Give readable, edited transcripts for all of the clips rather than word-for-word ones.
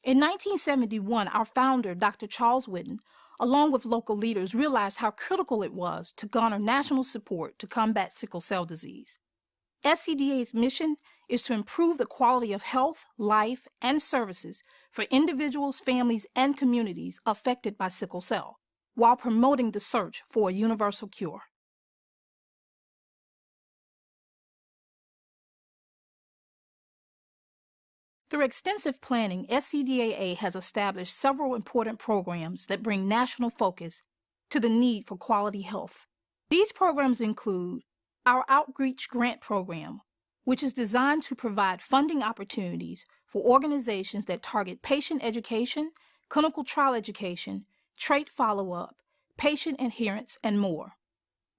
In 1971, our founder, Dr. Charles Whitten, along with local leaders, realized how critical it was to garner national support to combat sickle cell disease. SCDA's mission is to improve the quality of health, life, and services for individuals, families, and communities affected by sickle cell, while promoting the search for a universal cure. Through extensive planning, SCDAA has established several important programs that bring national focus to the need for quality health. These programs include our Outreach Grant Program, which is designed to provide funding opportunities for organizations that target patient education, clinical trial education, trait follow-up, patient adherence, and more.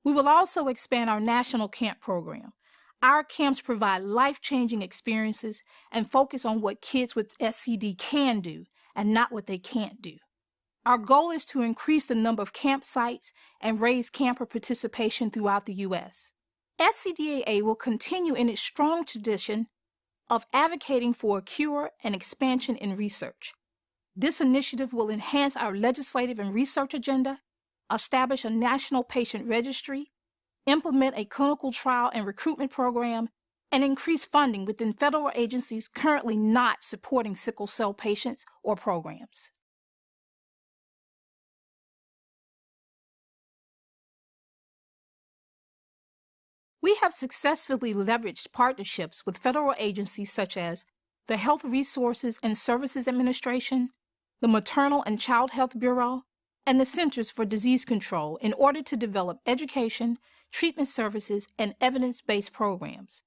We will also expand our national camp program. Our camps provide life-changing experiences and focus on what kids with SCD can do and not what they can't do. Our goal is to increase the number of campsites and raise camper participation throughout the U.S. SCDAA will continue in its strong tradition of advocating for a cure and expansion in research. This initiative will enhance our legislative and research agenda, establish a national patient registry, implement a clinical trial and recruitment program, and increase funding within federal agencies currently not supporting sickle cell patients or programs. We have successfully leveraged partnerships with federal agencies such as the Health Resources and Services Administration, the Maternal and Child Health Bureau, and the Centers for Disease Control in order to develop education, treatment services, and evidence-based programs.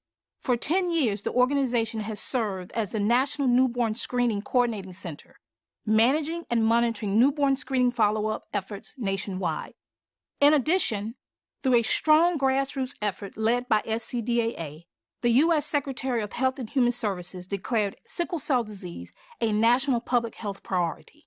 For 10 years, the organization has served as the National Newborn Screening Coordinating Center, managing and monitoring newborn screening follow-up efforts nationwide. In addition, through a strong grassroots effort led by SCDAA, the U.S. Secretary of Health and Human Services declared sickle cell disease a national public health priority.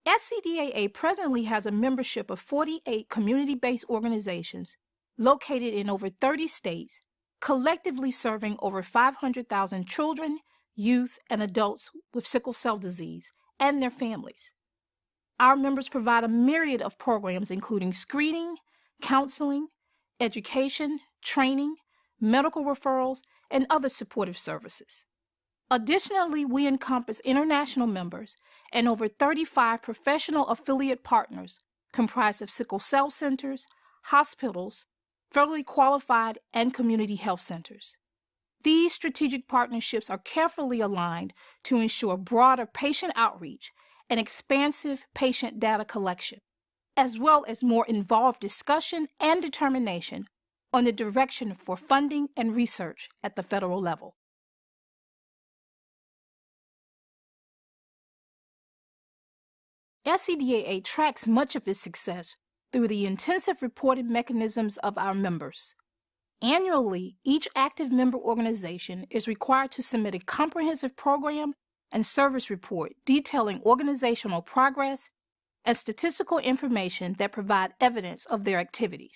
SCDAA presently has a membership of 48 community-based organizations located in over 30 states, collectively serving over 500,000 children, youth, and adults with sickle cell disease and their families. Our members provide a myriad of programs including screening, counseling, education, training, medical referrals, and other supportive services. Additionally, we encompass international members and over 35 professional affiliate partners comprised of sickle cell centers, hospitals, federally qualified, and community health centers. These strategic partnerships are carefully aligned to ensure broader patient outreach and expansive patient data collection, as well as more involved discussion and determination on the direction for funding and research at the federal level. SCDAA tracks much of its success through the intensive reporting mechanisms of our members. Annually, each active member organization is required to submit a comprehensive program and service report detailing organizational progress and statistical information that provide evidence of their activities.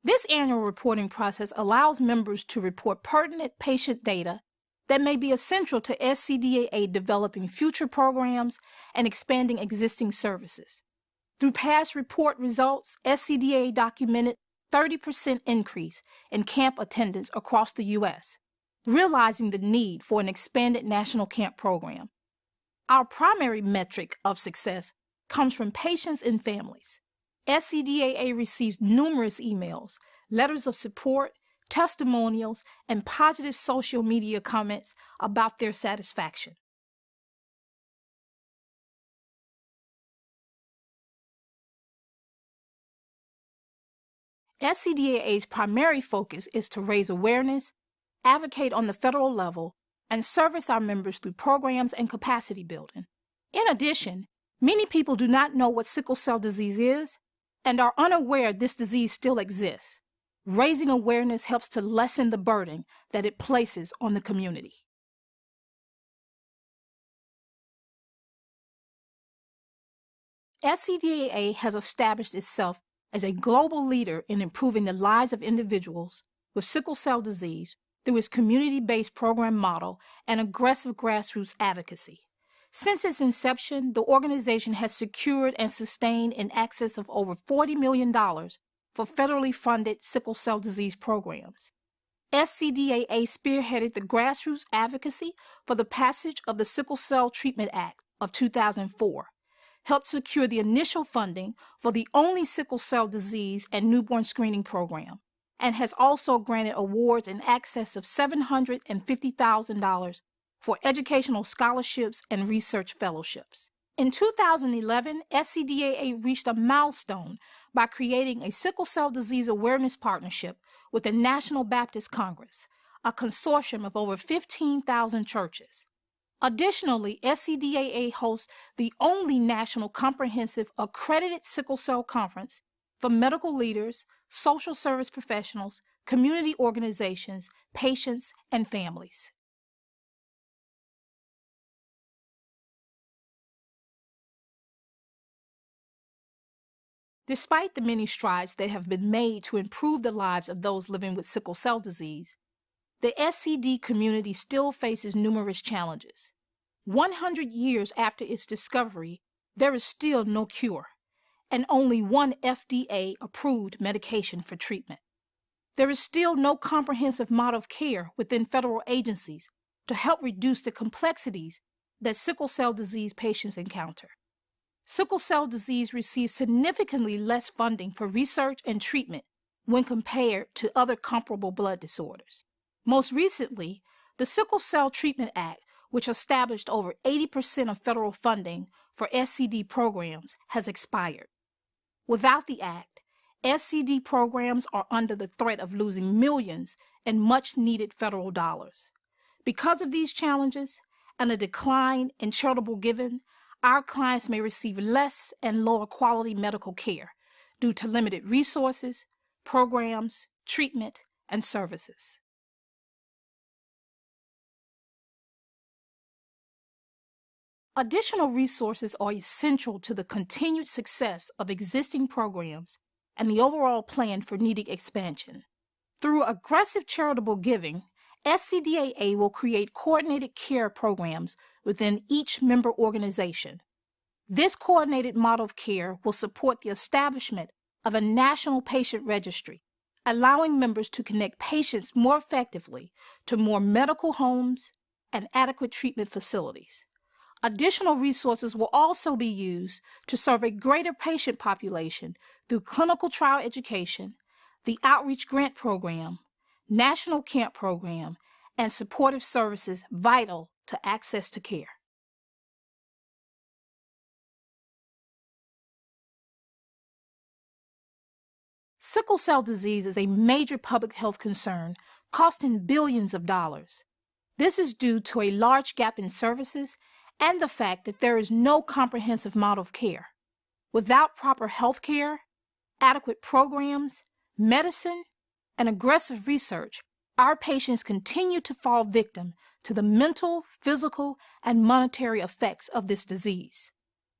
This annual reporting process allows members to report pertinent patient data that may be essential to SCDAA developing future programs and expanding existing services. Through past report results, SCDAA documented 30% increase in camp attendance across the U.S., realizing the need for an expanded national camp program. Our primary metric of success comes from patients and families. SCDAA receives numerous emails, letters of support, testimonials, and positive social media comments about their satisfaction. SCDAA's primary focus is to raise awareness, advocate on the federal level, and service our members through programs and capacity building. In addition, many people do not know what sickle cell disease is and are unaware this disease still exists. Raising awareness helps to lessen the burden that it places on the community. SCDAA has established itself as a global leader in improving the lives of individuals with sickle cell disease through its community-based program model and aggressive grassroots advocacy. Since its inception, the organization has secured and sustained in excess of over $40 million for federally funded sickle cell disease programs. SCDAA spearheaded the grassroots advocacy for the passage of the Sickle Cell Treatment Act of 2004, helped secure the initial funding for the only sickle cell disease and newborn screening program, and has also granted awards in excess of $750,000 for educational scholarships and research fellowships. In 2011, SCDAA reached a milestone by creating a sickle cell disease awareness partnership with the National Baptist Congress, a consortium of over 15,000 churches. Additionally, SCDAA hosts the only national comprehensive accredited sickle cell conference for medical leaders, social service professionals, community organizations, patients, and families. Despite the many strides that have been made to improve the lives of those living with sickle cell disease, the SCD community still faces numerous challenges. 100 years after its discovery, there is still no cure, and only one FDA-approved medication for treatment. There is still no comprehensive model of care within federal agencies to help reduce the complexities that sickle cell disease patients encounter. Sickle cell disease receives significantly less funding for research and treatment when compared to other comparable blood disorders. Most recently, the Sickle Cell Treatment Act, which established over 80% of federal funding for SCD programs, has expired. Without the Act, SCD programs are under the threat of losing millions in much-needed federal dollars. Because of these challenges and a decline in charitable giving, our clients may receive less and lower quality medical care due to limited resources, programs, treatment, and services. Additional resources are essential to the continued success of existing programs and the overall plan for needed expansion. Through aggressive charitable giving, SCDAA will create coordinated care programs within each member organization. This coordinated model of care will support the establishment of a national patient registry, allowing members to connect patients more effectively to more medical homes and adequate treatment facilities. Additional resources will also be used to serve a greater patient population through clinical trial education, the Outreach Grant Program, National Camp Program, and supportive services vital to access to care. Sickle cell disease is a major public health concern, costing billions of dollars. This is due to a large gap in services and the fact that there is no comprehensive model of care. Without proper health care, adequate programs, medicine, and aggressive research, our patients continue to fall victim to the mental, physical, and monetary effects of this disease.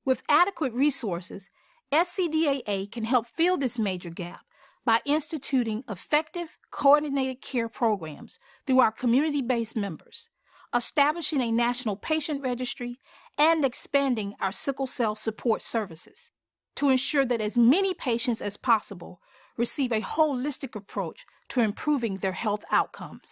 With adequate resources, SCDAA can help fill this major gap by instituting effective, coordinated care programs through our community-based members, establishing a national patient registry, and expanding our sickle cell support services to ensure that as many patients as possible receive a holistic approach to improving their health outcomes.